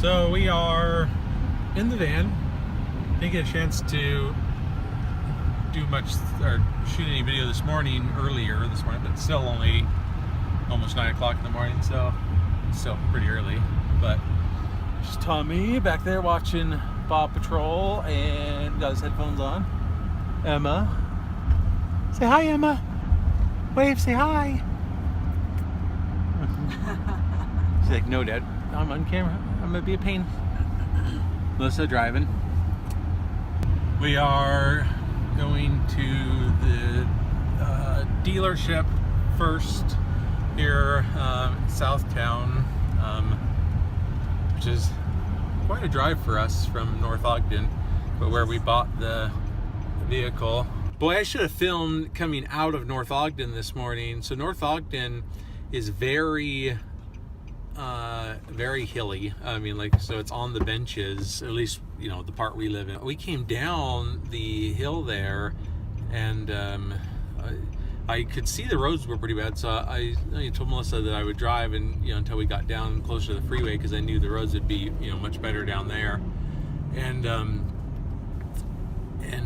So we are in the van. Didn't get a chance to do much or shoot any video earlier this morning, but still only almost 9 o'clock in the morning, so it's still pretty early. But just Tommy back there watching Paw Patrol and got his headphones on. Emma. Say hi, Emma. Wave, say hi. She's like, no, Dad, I'm on camera. I'm gonna be a pain. Melissa driving. We are going to the dealership first here in Southtown, which is quite a drive for us from North Ogden, but where we bought the vehicle. Boy, I should have filmed coming out of North Ogden this morning. So North Ogden is very hilly. I mean, like, so it's on the benches, at least, you know, the part we live in. We came down the hill there, and I could see the roads were pretty bad, so I told Melissa that I would drive and, you know, until we got down closer to the freeway, because I knew the roads would be, you know, much better down there. And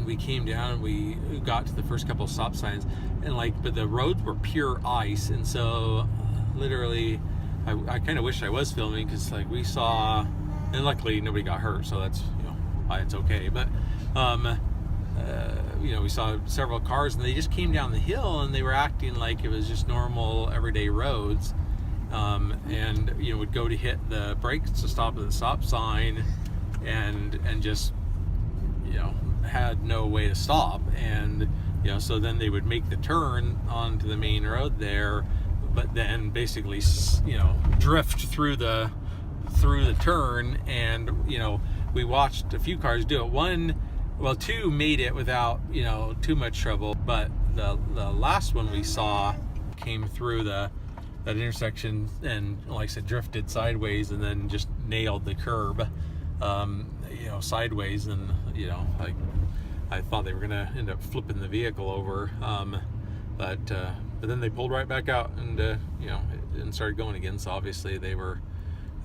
we came down and we got to the first couple of stop signs, and like, but the roads were pure ice, and so literally I kind of wish I was filming, because like we saw, and luckily nobody got hurt, so that's, you know, it's okay. But you know, we saw several cars and they just came down the hill and they were acting like it was just normal everyday roads, and you know, would go to hit the brakes to stop at the stop sign and just, you know, had no way to stop. And you know, so then they would make the turn onto the main road there, but then basically, you know, drift through the turn. And you know, we watched a few cars do it. Two made it without, you know, too much trouble, but the last one we saw came through that intersection and, like I said, drifted sideways and then just nailed the curb, you know, sideways. And you know, like, I thought they were gonna end up flipping the vehicle over, but then they pulled right back out and you know, and started going again. So obviously they were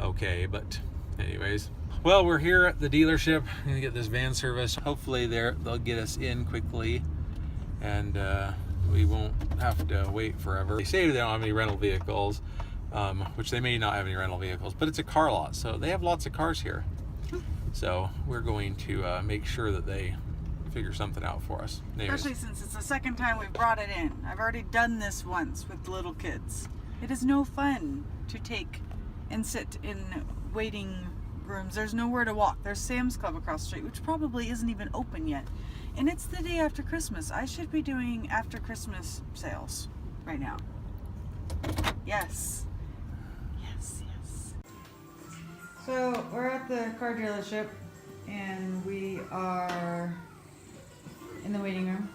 okay. But anyways, well, we're here at the dealership. I'm gonna get this van service. Hopefully they'll get us in quickly, and we won't have to wait forever. They say they don't have any rental vehicles, which they may not have any rental vehicles, but it's a car lot, so they have lots of cars here. So we're going to make sure that they figure something out for us. Anyways. Especially since it's the second time we've brought it in. I've already done this once with little kids. It is no fun to take and sit in waiting rooms. There's nowhere to walk. There's Sam's Club across the street, which probably isn't even open yet. And it's the day after Christmas. I should be doing after Christmas sales right now. Yes. Yes, yes. So we're at the car dealership and we are in the waiting room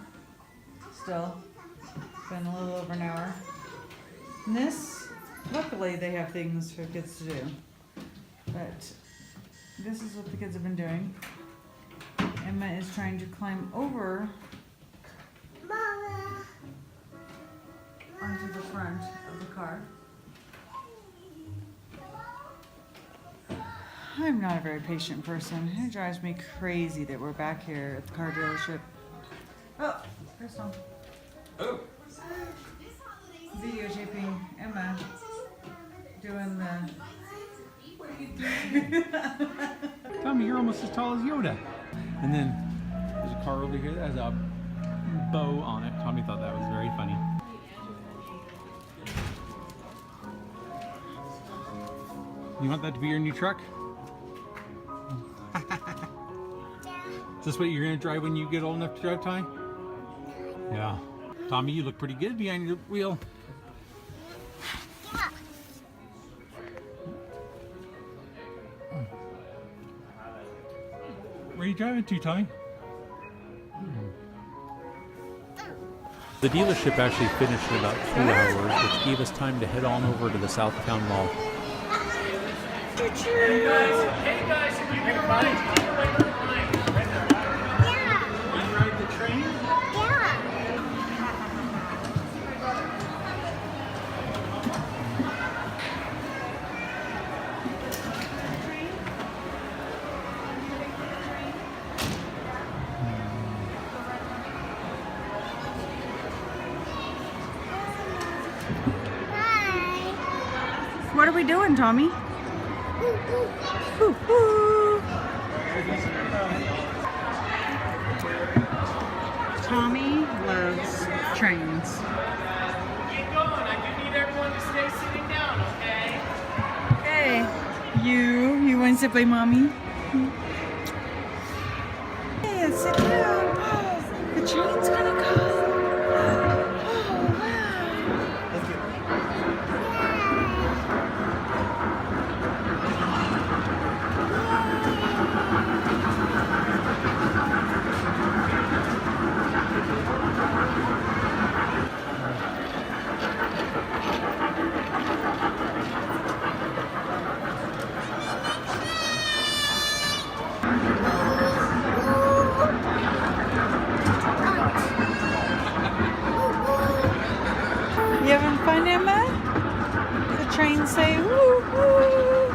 still. It's been a little over an hour. And this, luckily they have things for kids to do. But this is what the kids have been doing. Emma is trying to climb over onto the front of the car. I'm not a very patient person. It drives me crazy that we're back here at the car dealership. Oh, Crystal. Oh. Videotaping Emma doing the... What are you doing? Tommy, you're almost as tall as Yoda. And then there's a car over here that has a bow on it. Tommy thought that was very funny. You want that to be your new truck? Is this what you're going to drive when you get old enough to drive, Ty? Yeah. Tommy, you look pretty good behind your wheel. Yeah. Where are you driving to, Tommy? The dealership actually finished in about 2 hours, which gave us time to head on over to the Southtown Mall. Hey guys, if you can ride, right behind. Yeah. Want to ride the train? Yeah. we doing, Tommy? Woo-hoo. Tommy loves trains. Keep going. I do need everyone to stay sitting down, okay? Okay. You want to sit by mommy? Yeah, sit down. The train's gonna go. Oh, wow. Thank you. You having fun, Emma? The train say woo woo.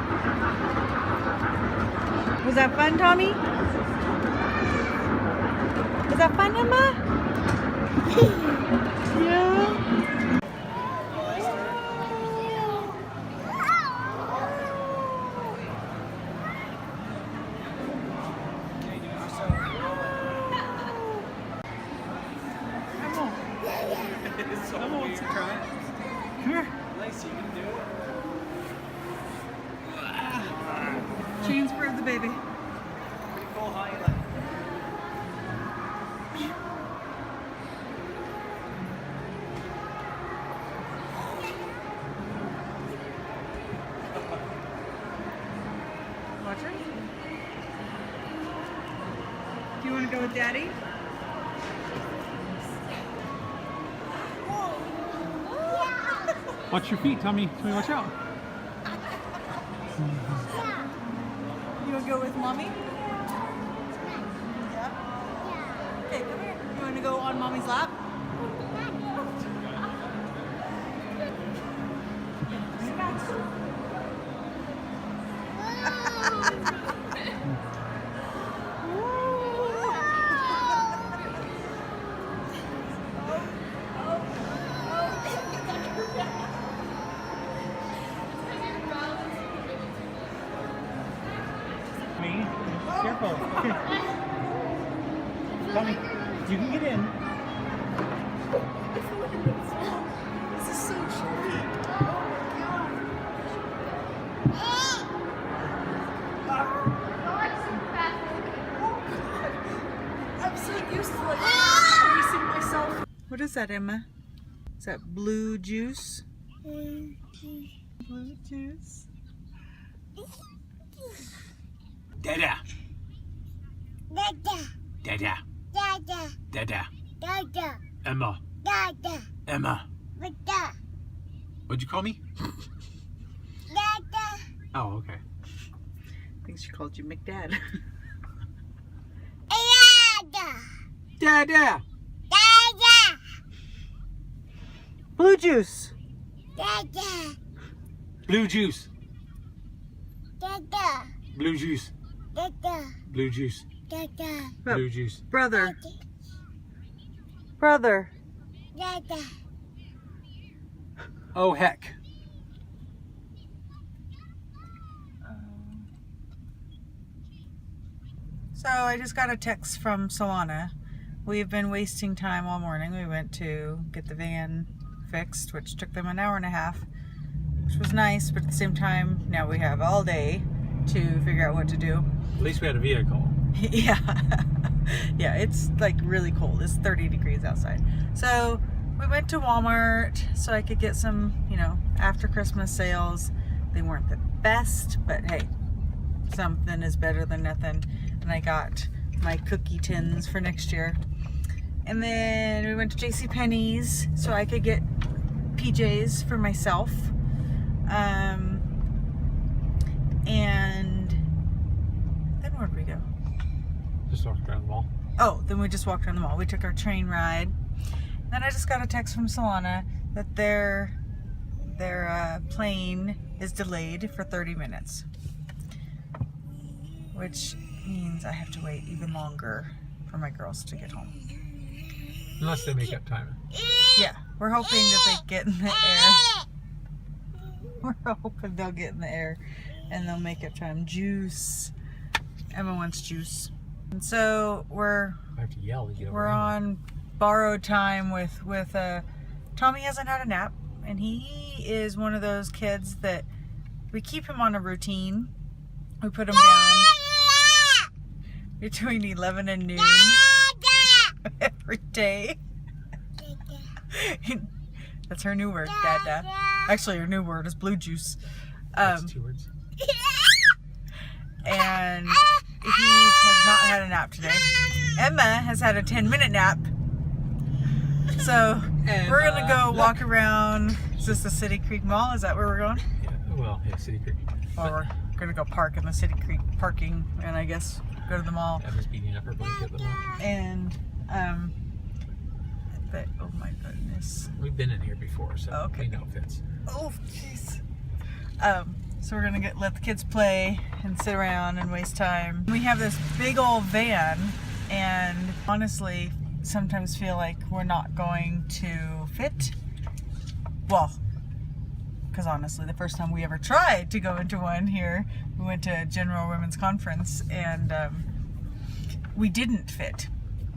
Was that fun, Tommy? Was that fun, Emma? Yeah. Someone wants to try it. Come here. Lacey, you can do it. Chains for the baby. Full high like. Watch it. Do you want to go with Daddy? Watch your feet, Tommy. Tommy, watch out. You want to go with Mommy? Yeah. Okay, come here. You want to go on Mommy's lap? Me? Careful. Okay. Tommy, you can get in. This is so tricky. I'm so used to like racing myself. What is that, Emma? Is that blue juice? Blue juice. Dada. Dada, Dada. dada, Dada. dada, Emma. dada, Emma. dada, What'd you call me? dada, Oh, okay. I think she called you McDad. dada, Dada. dada, Blue juice. dada, Blue juice. dada, Blue juice. dada, Blue juice. dada, Blue juice. Brother. Brother. dada. Oh, heck. So I just got a text from Solana. We've been wasting time all morning. We went to get the van fixed, which took them an hour and a half, which was nice, but at the same time, now we have all day to figure out what to do. At least we had a vehicle. Yeah. Yeah, it's like really cold. It's 30 degrees outside. So we went to Walmart so I could get some, you know, after Christmas sales. They weren't the best, but hey, something is better than nothing. And I got my cookie tins for next year. And then we went to JCPenney's so I could get PJs for myself. And then where'd we go? Just walked around the mall. Oh, then we just walked around the mall. We took our train ride. Then I just got a text from Solana that their plane is delayed for 30 minutes. Which means I have to wait even longer for my girls to get home. Unless they make up time. Yeah, we're hoping that they get in the air. We're hoping they'll get in the air and they'll make up time. Juice. Emma wants juice. And so I have to yell to get over we're Emma. on borrowed time with Tommy hasn't had a nap, and he is one of those kids that we keep him on a routine. We put him down between 11 and noon every day. That's her new word, Dada. Actually, her new word is blue juice. That's 2 words. And he has not had a nap today. Emma has had a 10-minute nap. So we're gonna go walk around. Is this the City Creek Mall? Is that where we're going? Yeah, well, yeah, City Creek. Or we're gonna go park in the City Creek parking and I guess go to the mall. Emma's beating up her blanket at the mall. And but oh my goodness. We've been in here before, so Okay. we know it fits. Oh jeez. So we're gonna let the kids play and sit around and waste time. We have this big old van, and honestly, sometimes feel like we're not going to fit. Well, because honestly, the first time we ever tried to go into one here, we went to a General Women's Conference, and we didn't fit.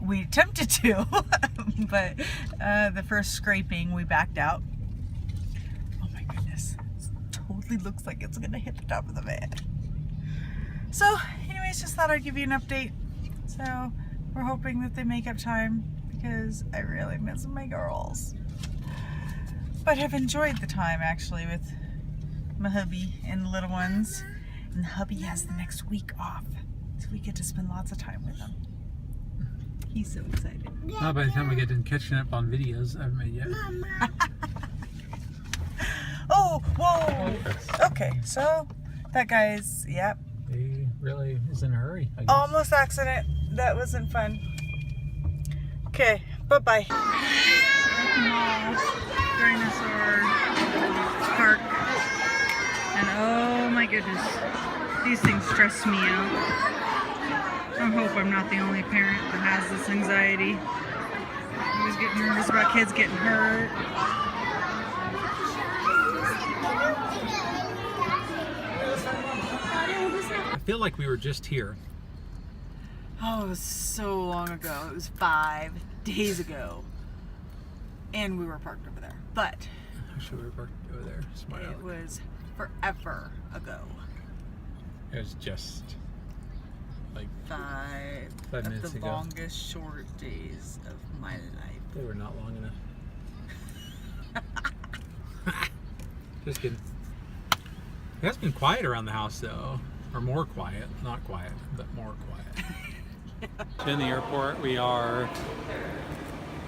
We attempted to, but the first scraping, we backed out. Oh my goodness. Totally looks like it's gonna hit the top of the van. So anyways, just thought I'd give you an update. So we're hoping that they make up time because I really miss my girls. But have enjoyed the time actually with my hubby and the little ones. And the hubby has the next week off. So we get to spend lots of time with them. He's so excited. Not by the time we get done catching up on videos I haven't made yet. Oh, whoa! Okay, so that guy's, yep. He really is in a hurry, I guess. Almost accident. That wasn't fun. Okay, bye-bye. Dinosaur park. And oh my goodness, these things stress me out. I hope I'm not the only parent that has this anxiety. I always get nervous about kids getting hurt. I feel like we were just here. Oh, it was so long ago. It was 5 days ago. And we were parked over there. But I should we were parked over there. Smart it aleck. was forever ago. It was just like 5 5 of minutes the ago. longest short days of my life. They were not long enough. Just kidding. It has been quiet around the house though. Or more quiet. Not quiet, but more quiet. In the airport, we are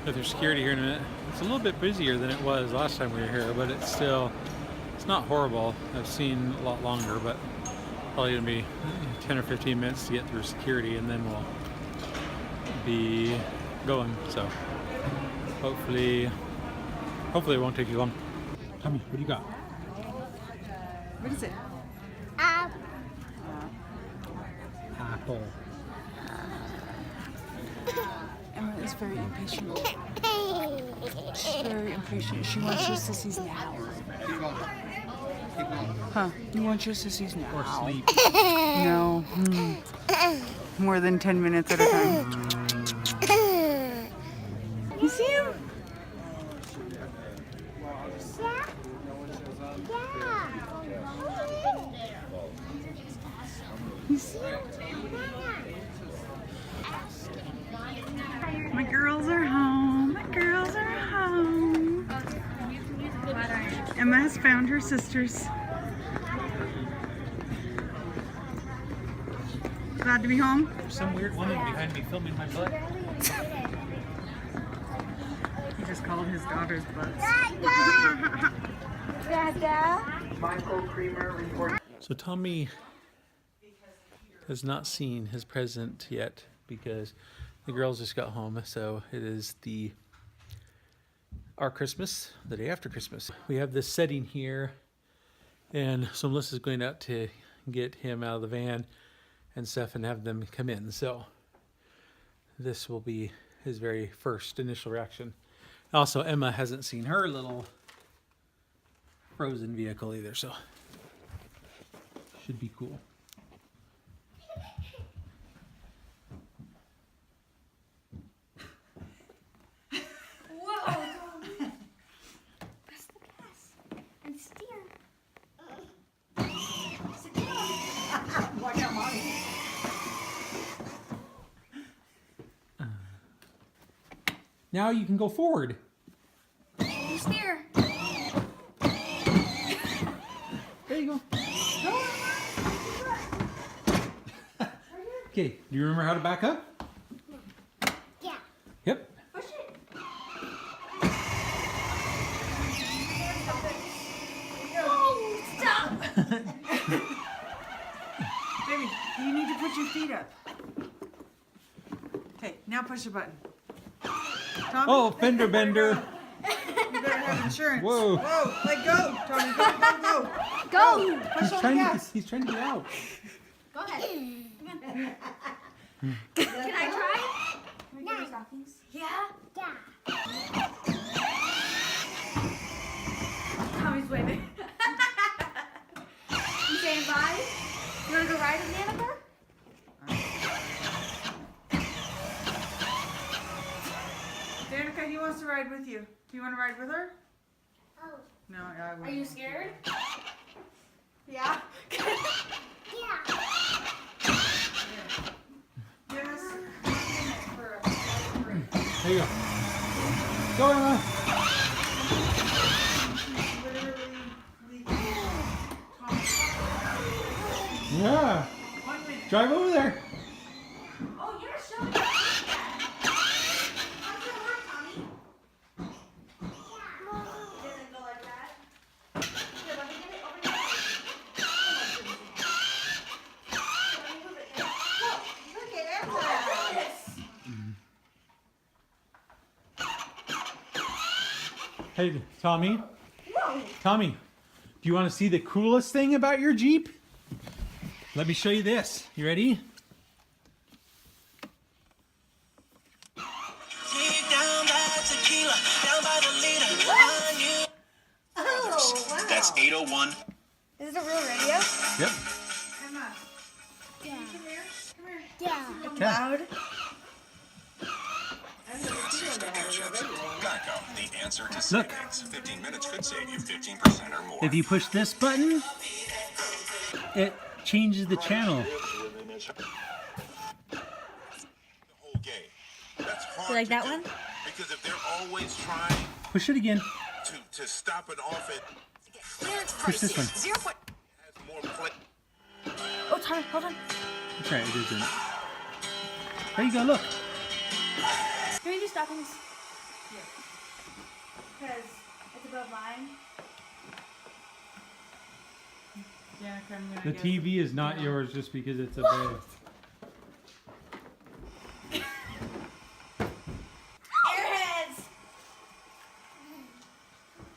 with their security here in a minute. It's a little bit busier than it was last time we were here, but it's not horrible. I've seen a lot longer, but probably gonna be 10 or 15 minutes to get through security, and then we'll be going. So hopefully it won't take you long. Tommy, what do you got? What is it? Apple. Emma is very impatient. She's very impatient. She wants your sissies now. Huh? You want your sissies now? Or sleep. No. More than 10 minutes at a time. You see him? You see him? My girls are home. My girls are home. Emma has found her sisters. Glad to be home. There's some weird woman behind me filming my butt. He just called his daughter's butts. So Tommy has not seen his present yet because the girls just got home. So it is our Christmas, the day after Christmas. We have this setting here, and so Melissa's going out to get him out of the van and stuff and have them come in. So this will be his very first initial reaction. Also, Emma hasn't seen her little frozen vehicle either, so should be cool. Whoa! Press the gas and steer. Sit down. Watch out, Mommy. Now you can go forward. You steer. There you go. Okay, do you remember how to back up? Yeah. Yep. Push it. Stop. Baby, you need to put your feet up. Okay, now push the button. Tommy, Oh, fender bender. you better have insurance. Whoa. Whoa, let go, Tommy, go. Go. Push on the gas. He's trying to get out. Go ahead. Come on. Can I try? Can we get your stockings? Yeah. Yeah. Tommy's waving. You saying bye? You wanna go ride with Danica? Danica, he wants to ride with you. Do you want to ride with her? Oh. No, I wouldn't. Are you scared? Yeah. Yeah. Yes. There you go. Go, Emma. Literally leaking. Tommy. Yeah. 1 minute. Drive over there. Oh, you're showing me. How's it work, Tommy? It doesn't go like that. Here, let me get it over here. Let me move it here. Whoa, look at Emma. Look at this. Hey, Tommy. Whoa. Tommy, do you want to see the coolest thing about your Jeep? Let me show you this. You ready? Oh, wow. That's 801. Is this a real radio? Yep. Emma, Yeah. come here. Come here. Yeah. Loud. Geico, the answer to Look. savings. 15 minutes could save you 15% or more. If you push this button, it changes the channel. The whole game. That's hard You like to that do, one? Because if they're always trying Push it again. to stop it off, it Push this one. has more play. Oh, Tommy, hold on. That's right, it isn't. There you go, look. Can we do stockings? Because it's above mine. Danica, I'm gonna The guess TV is not yours just because it's a bed. Airheads!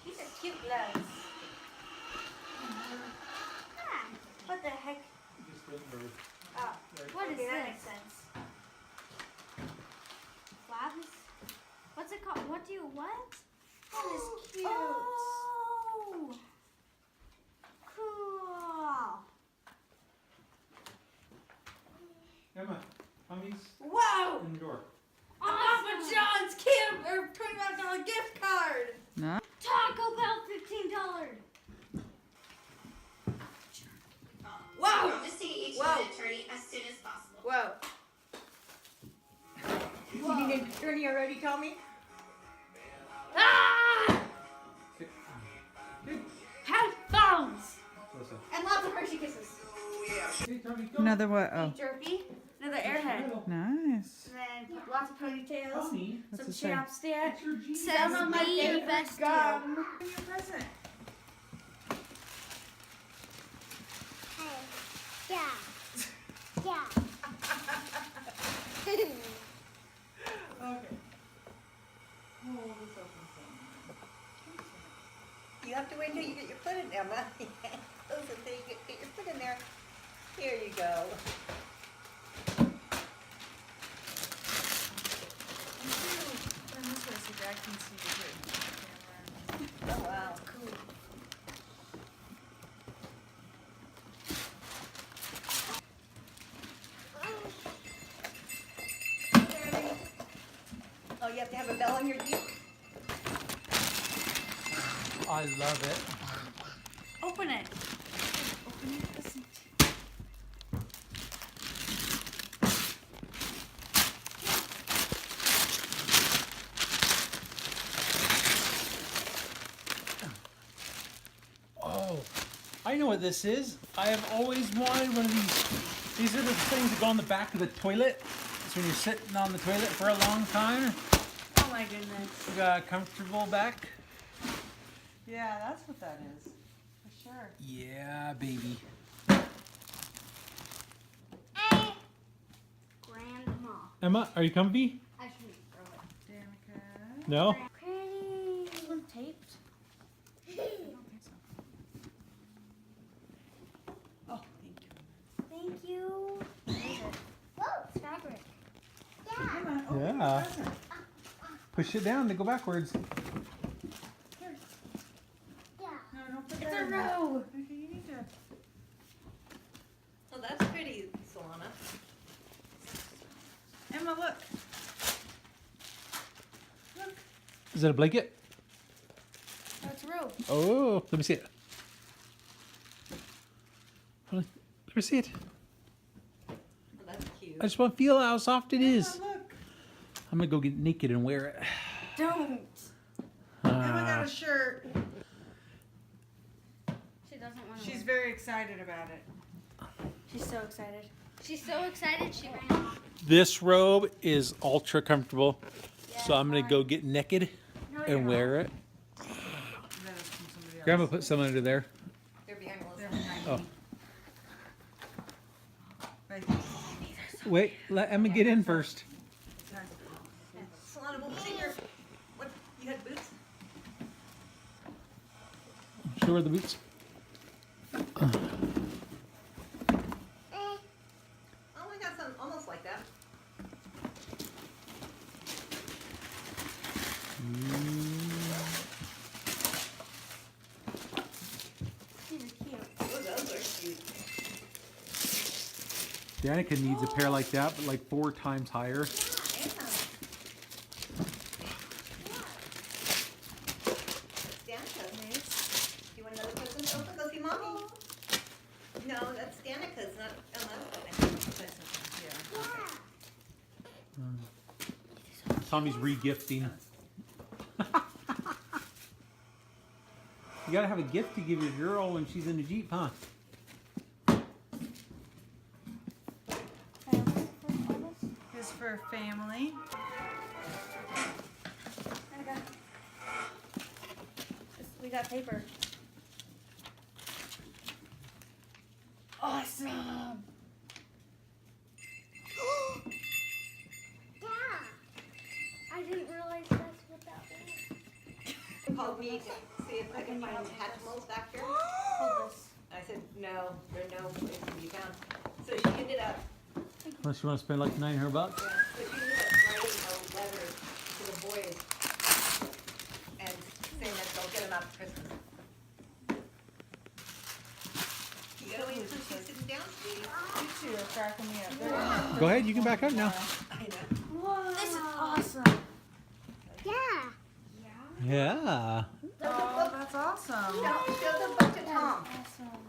These are cute gloves. Ah, what the heck? Oh, what is this? That makes sense. Flabs? What's it called? What? That is cute. Oh! Cool. Emma, Tommy's Wow! in the door. Papa John's $20 gift card. No. Taco Bell $15. Wow! To see each Whoa. attorney as soon as possible. Whoa. You need an attorney already, Tommy? Ah! Good. Headphones! Listen. And lots of Hershey Kisses. Hey, Tommy, go. Another what? Oh. Jerky. Another airhead. Nice. And then lots of ponytails. Tommy, What's Some it say? chapstick. it's your Jeep. Says on my favorite gum. Give me a present. Yeah. Yeah. Okay. Oh, this opens You have to wait till you get your foot in, Emma. Those until you get your foot in there. Here you go. Turn this way so Dad can see the written on the camera. Oh, wow. Cool. you have to have a bell on your Jeep? I love it. Open it. Open it. Listen. Oh, I know what this is. I have always wanted one of these. These are the things that go on the back of the toilet. It's when you're sitting on the toilet for a long time. Oh my goodness. You got a comfortable back. Yeah, that's what that is. For sure. Yeah, baby. Grandma. Emma, are you comfy? I shouldn't throw it. Danica. No? Pretty. This one taped. I don't think so. Oh, thank you. Thank you. What is it? Whoa, it's fabric. Come on, open Yeah. your present. Push it down to go backwards. Here. Yeah. No, don't put It's that a in there. row. Okay, you need to. Oh, that's pretty, Solana. Emma, look. Look. Is that a blanket? Oh, it's a row. Oh, let me see it. Hold on. Let me see it. Oh, that's cute. I just want to feel how soft it is. Emma, look. I'm gonna go get naked and wear it. Don't. Emma got a shirt. She doesn't want to. She's very excited about it. She's so excited. She's so excited she ran off. This robe is ultra comfortable, so I'm gonna fine. go get naked No, and wear it. That is from somebody else. Grandma put some under there. They're behind They're Melissa. behind Oh. me. Right there. Wait, let Emma get in first. Solana, what was in your, what, you had boots? Show her the boots. Oh, I got some almost like that. These are cute. Oh, those are cute. Danica needs a pair like that, but like 4 times higher. Danica's. Do you want another present? Oh, go see mommy. No, that's Danica's, not Emma's. Tommy's re-gifting. You gotta have a gift to give your girl when she's in the Jeep, huh? Is for family. We got paper. Awesome. Yeah. I didn't realize that's what that was. She called me to see if I can find Hatchimals back here. Hold this. I said, no, there are no place to be found. So she ended up, Unless you want to spend like $900. so she ended up writing a letter to the boys and saying that they'll get them out for Christmas. You gotta wait until she's sitting down, sweetie. You two are cracking me up. They're Go ahead, you can back up now. I know. Whoa. This is awesome. Yeah. Yeah. Oh, that's awesome. Show the book to Tom. Awesome.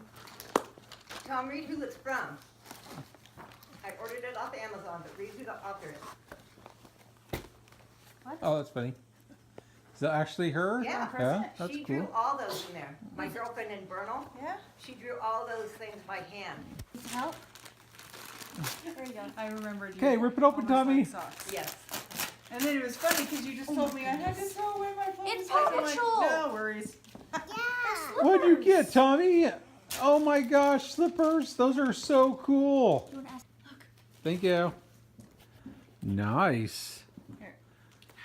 Tom, read who it's from. I ordered it off Amazon, but read who the author is. Oh, that's funny. Is that actually her? Yeah. Yeah, that's She drew cool. all those in there. My girlfriend in Bernal, Yeah. she drew all those things by hand. Help. There you go. I remembered you. Okay, rip it open, almost Tommy. like socks. Yes. And then it was funny because you just told me I had to throw away my phone. It's I'm Paw like, Patrol. no worries. Yeah. What'd you get, Tommy? Oh my gosh, slippers. Those are so cool. You want to ask? Thank you. Nice. Here.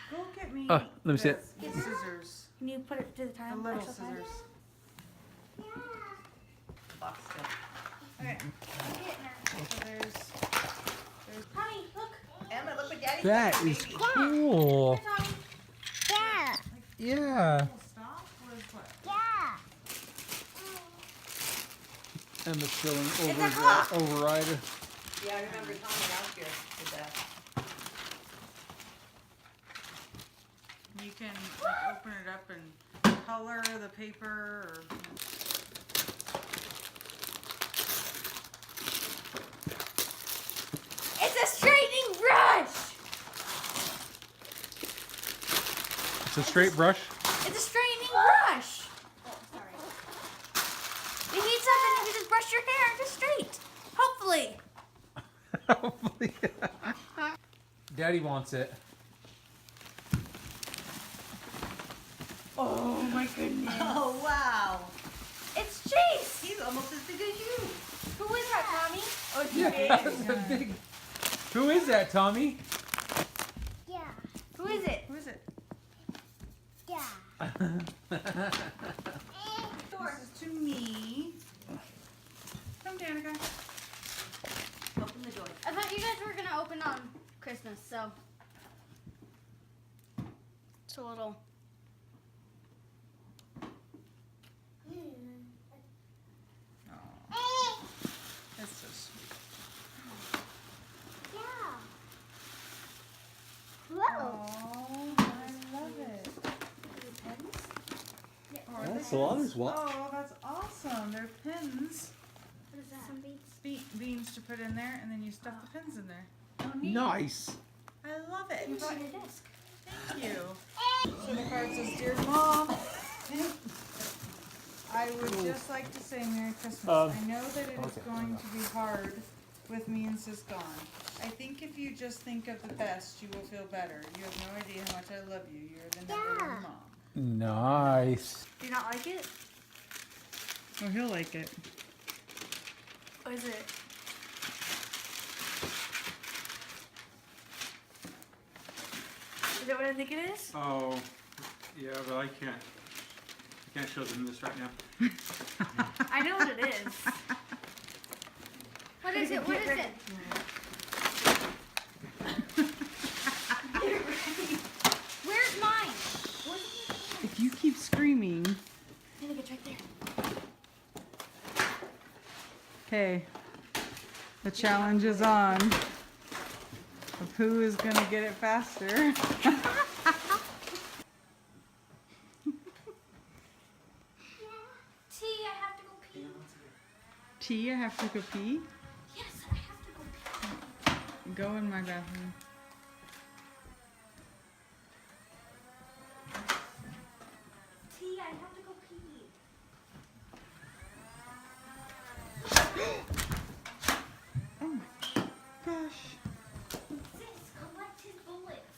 Go get me. Let me see it. the Scissors. Can you put it to the The time? little actual time? scissors. Box still. Okay. Look at her. So there's. Tommy, look. Emma, look what Daddy's That got, is baby. cool. Tommy. Yeah. Yeah. Full stop was what? Yeah. Emma's feeling a hawk. override. Yeah, I remember Tommy last year did that. you can like open it up and color the paper or. It's a straightening brush! It's a straight brush. It's a straightening brush! Oh, sorry. It heats up and you can just brush your hair just straight. Hopefully. Hopefully. Daddy wants it. Oh my goodness. Oh, wow. It's Chase! He's almost as big as you. Who is that, Tommy? Oh, it's Yeah, big. that's a big. Who is that, Tommy? Yeah. Who is it? Who is it? Yeah. This is to me. Come, Danica. Open the door. I thought you guys were gonna open on Christmas, so. It's a little. Oh, that's so sweet. Yeah. Whoa. Oh, I love it. Oh, are That's they a lot. pins? There's what? Oh, that's awesome. They're pins. What is that? Some beats. Beans to put in there, and then you stuff the pins in there. Nice. I love it. You brought your desk. Thank you. So the card says, "Dear Mom, I would just like to say Merry Christmas. I know that it is going to be hard with me and Sis gone. I think if you just think of the best, you will feel better. You have no idea how much I love you. You're the number one mom." Nice. Do you not like it? Oh, he'll like it. What is it? Is it what I think it is? Oh, yeah, but I can't show them this right now. I know what it is. What is it? What is it? Where's mine? If you keep screaming. I think it's right there. Okay, the challenge is on of who is going to get it faster. T, I have to go pee. T, I have to go pee. Yes, I have to go pee. Go in my bathroom. T, I have to go pee. Oh my gosh. Sis, collect his bullets.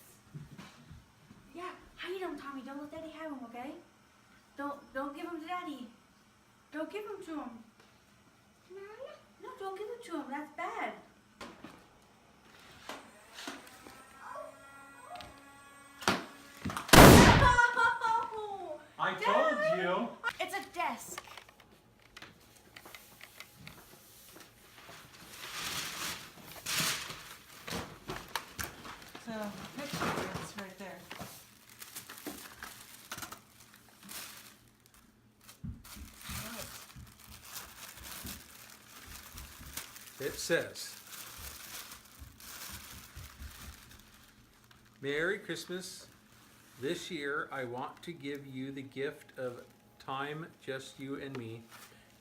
Yeah, hide them, Tommy. Don't let Daddy have them, okay? Don't give them to Daddy. Don't give them to him. No, don't give them to him. That's bad. I told you. It's a desk. So, picture it's right there. It says, "Merry Christmas. This year I want to give you the gift of time, just you and me.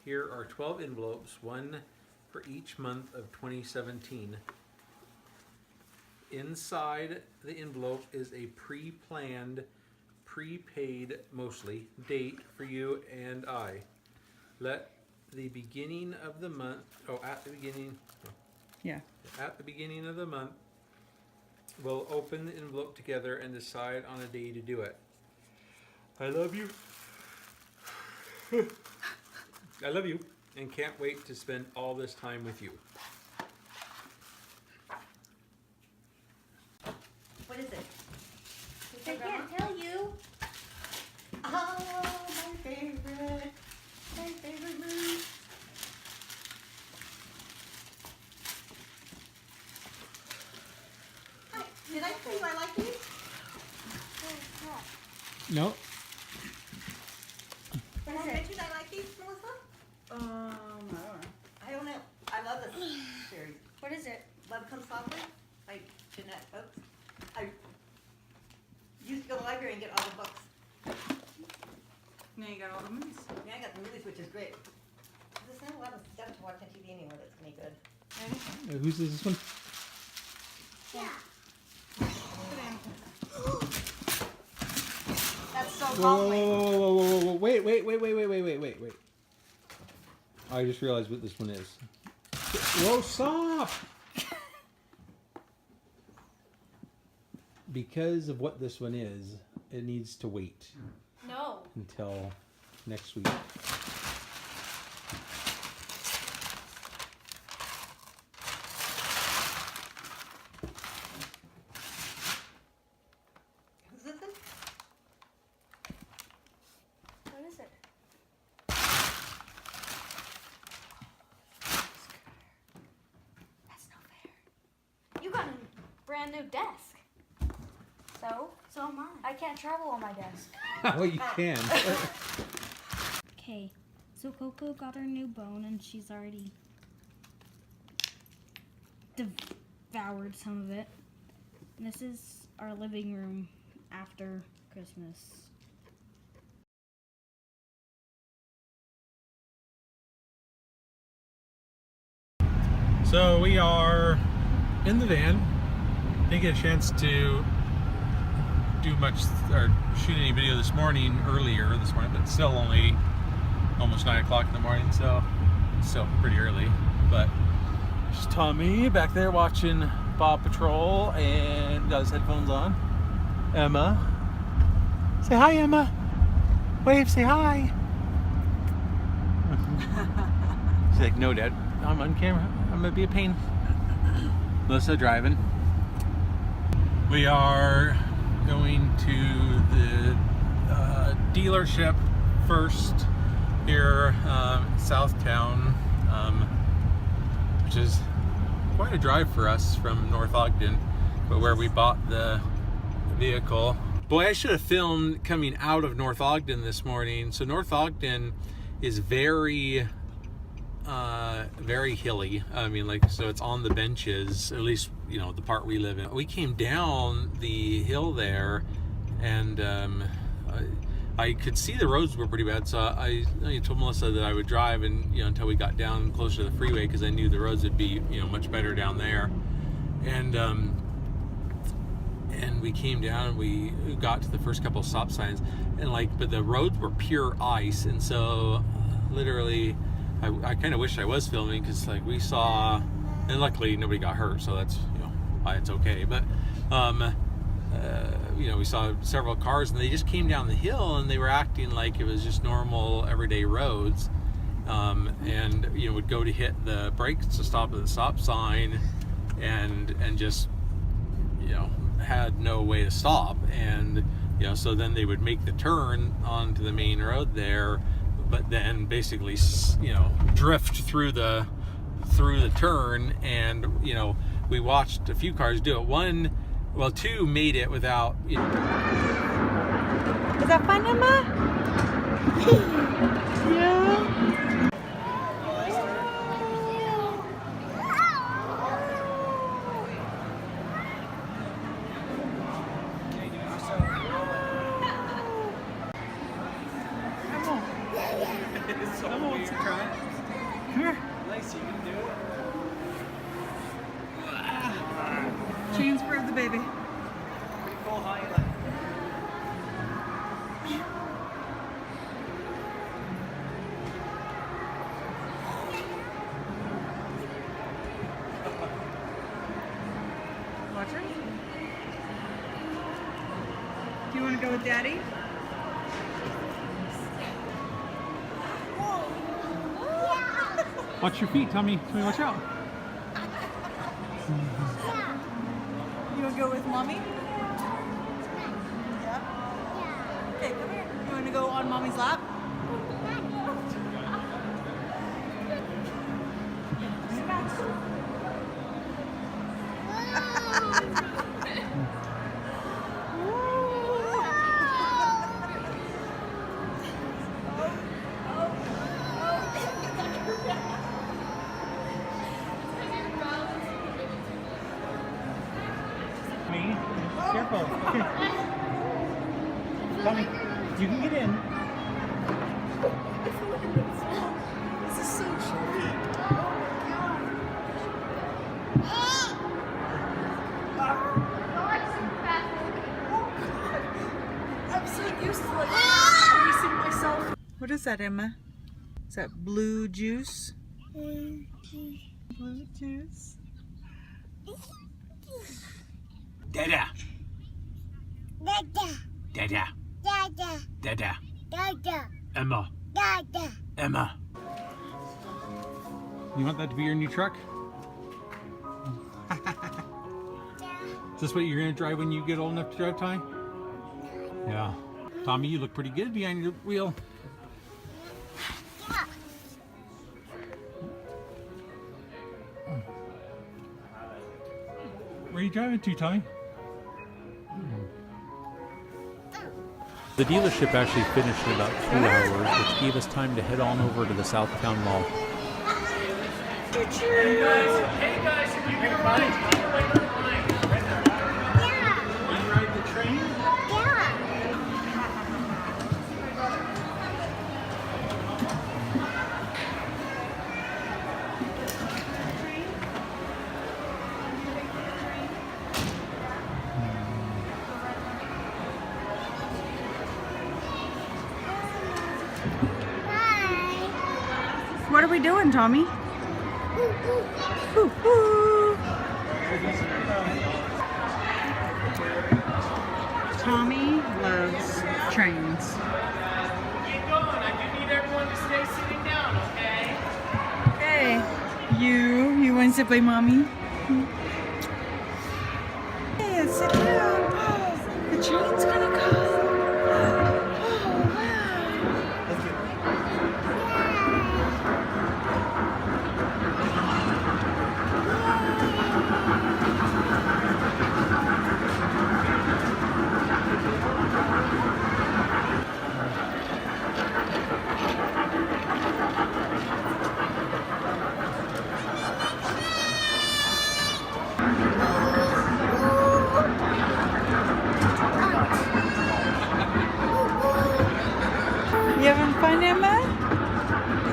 Here are 12 envelopes, one for each month of 2017. Inside the envelope is a pre-planned, prepaid, mostly, date for you and I. Let the beginning of the month, at the beginning of the month, we'll open the envelope together and decide on a day to do it. I love you. I love you and can't wait to spend all this time with you." What is it? They can't tell you. Oh, my favorite. My favorite movie. Hi, did I tell you I like these? No. Did I mention I like these, Melissa? I don't know. I don't know. I love this series. What is it? Love Comes Softly by Jeanette Oakes. used to go to the library and get all the books. Now you got all the movies. Yeah, I got the movies, which is great. There's not a lot of stuff to watch on TV anymore that's any good. Who's this one? That's so Whoa, calming. whoa, wait. I just realized what this one is. Whoa, stop! Because of what this one is, it needs to wait No. until next week. Who's this? What is it? That's not fair. You got a brand new desk. So am I. I can't travel on my desk. Oh, you can. Okay, so Coco got her new bone and she's already devoured some of it. And this is our living room after Christmas. So we are in the van. Didn't get a chance to do much or shoot any video earlier this morning, but still only almost 9 o'clock in the morning, so still pretty early. But there's Tommy back there watching Paw Patrol and got his headphones on. Emma, say hi, Emma. Wave, say hi. She's like, no, Dad, I'm on camera. I'm gonna be a pain. Melissa driving. We are going to the dealership first here in Southtown, which is quite a drive for us from North Ogden, but where we bought the vehicle. Boy, I should have filmed coming out of North Ogden this morning. So North Ogden is very hilly. I mean, like, so it's on the benches, at least, you know, the part we live in. We came down the hill there, and I could see the roads were pretty bad, so I told Melissa that I would drive, and until we got down closer to the freeway, because I knew the roads would be much better down there. And we came down and we got to the first couple of stop signs, and but the roads were pure ice, and so literally I kind of wish I was filming, because we saw, and luckily nobody got hurt, so that's why it's okay. But we saw several cars, and they just came down the hill, and they were acting like it was just normal everyday roads, and would go to hit the brakes to stop at the stop sign, and just had no way to stop, and so then they would make the turn onto the main road there, but then basically drift through the turn, and we watched a few cars do it. Two made it without. Is that fun, Emma? Yeah. Someone wants to try. Come here. Nice, you can do it. Transfer of the baby. Pretty cool how you like. Watch her. Do you want to go with Daddy? Watch your feet, Tommy. Tommy, watch out. You want to go with Mommy? Yeah? Okay, come here. You want to go on Mommy's lap? Me? Careful. Okay. Tommy, you can get in. This is so tricky. I'm so used to like racing myself. What is that, Emma? Is that blue juice? Blue juice. Dada. Dada, Dada. dada, Dada. dada, Emma. dada. Emma. You want that to be your new truck? Is this what you're going to drive when you get old enough to drive, Tommy? Yeah. Tommy, you look pretty good behind your wheel. Where are you driving to, Tommy? The dealership actually finished in about 2 hours, which gave us time to head on over to the Southtown Mall. Hey guys, if you can ride, right there. Yeah, You ride the train? yeah. Bye. What are we doing, Tommy? Ooh, ooh. Tommy loves trains. Keep going. I do need everyone to stay sitting down, okay? Okay. You want to sit by mommy? Yeah, sit down. Oh, the train's gonna come. Oh, wow. You having fun, Emma?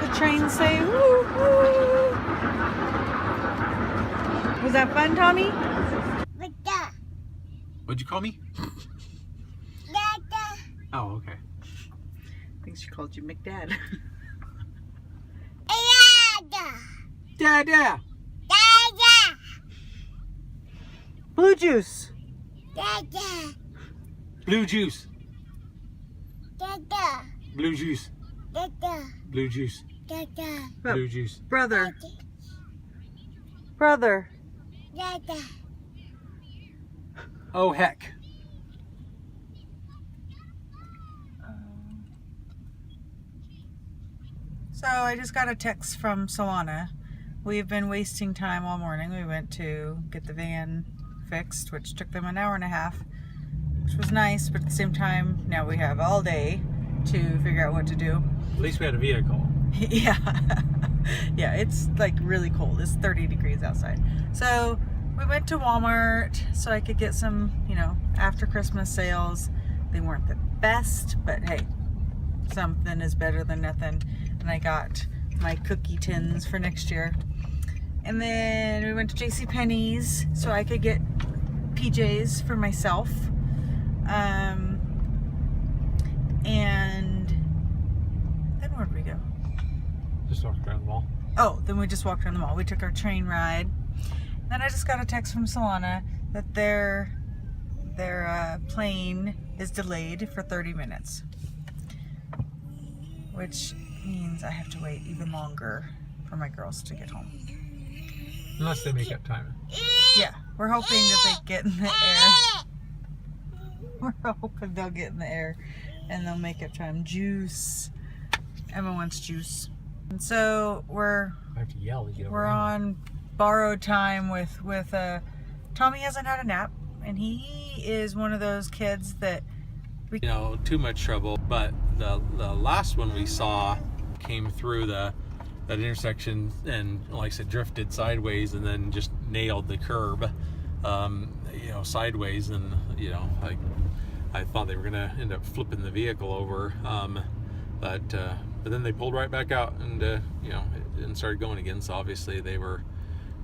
The train say woo woo. Was that fun, Tommy? Dada, What'd you call me? dada. Oh, okay. I think she called you McDad. Dada, Dada. dada, Blue juice. dada, Blue juice. dada, Blue juice. dada, Blue juice. dada, Blue juice. Brother. Brother. dada. Oh, heck. So I just got a text from Solana. We've been wasting time all morning. We went to get the van fixed, which took them an hour and a half, which was nice, but at the same time, now we have all day to figure out what to do. At least we had a vehicle. Yeah. Yeah, it's like really cold. It's 30 degrees outside. So we went to Walmart so I could get some, you know, after Christmas sales. They weren't the best, but hey, something is better than nothing. And I got my cookie tins for next year. And then we went to JCPenney's so I could get PJs for myself. And then where did we go? Just walked around the mall. Oh, then we just walked around the mall. We took our train ride. Then I just got a text from Solana that their plane is delayed for 30 minutes. Which means I have to wait even longer for my girls to get home. Unless they make up time. Yeah, we're hoping that they get in the air. We're hoping they'll get in the air and they'll make up time. Juice. Emma wants juice. And so I have to yell to get over we're here. on borrowed time with Tommy hasn't had a nap, and he is one of those kids that You know, too much trouble. But the last one we saw came through that intersection and, like I said, drifted sideways and then just nailed the curb, you know, sideways, and you know, like I thought they were gonna end up flipping the vehicle over, but then they pulled right back out and you know, and started going again. So obviously they were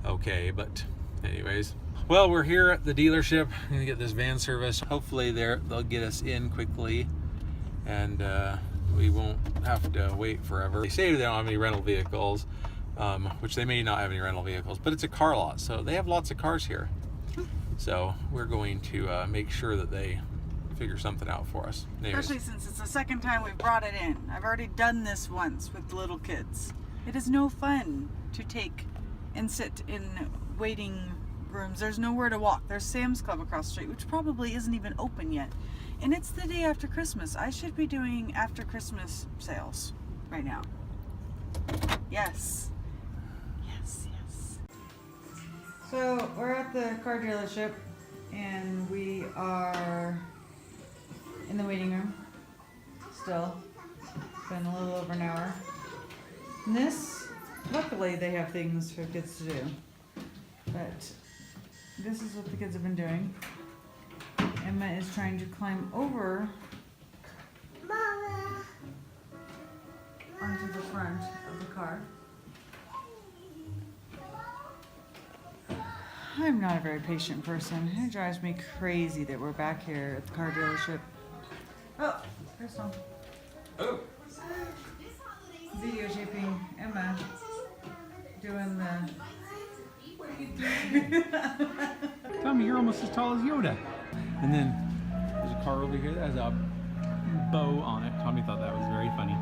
okay. But anyways, well, we're here at the dealership. I'm gonna get this van service. Hopefully they'll get us in quickly, and we won't have to wait forever. They say they don't have any rental vehicles, which they may not have any rental vehicles, but it's a car lot, so they have lots of cars here. So we're going to make sure that they figure something out for us. Anyways. Especially since it's the second time we've brought it in. I've already done this once with little kids. It is no fun to take and sit in waiting rooms. There's nowhere to walk. There's Sam's Club across the street, which probably isn't even open yet. And it's the day after Christmas. I should be doing after Christmas sales right now. Yes. Yes, yes. So we're at the car dealership and we are in the waiting room still. It's been a little over an hour. And this, luckily they have things for kids to do. But this is what the kids have been doing. Emma is trying to climb over onto the front of the car. I'm not a very patient person. It drives me crazy that we're back here at the car dealership. Oh, Crystal. Oh. Videotaping Emma doing the... Tommy, you're almost as tall as Yoda. And then there's a car over here that has a bow on it. Tommy thought that was very funny.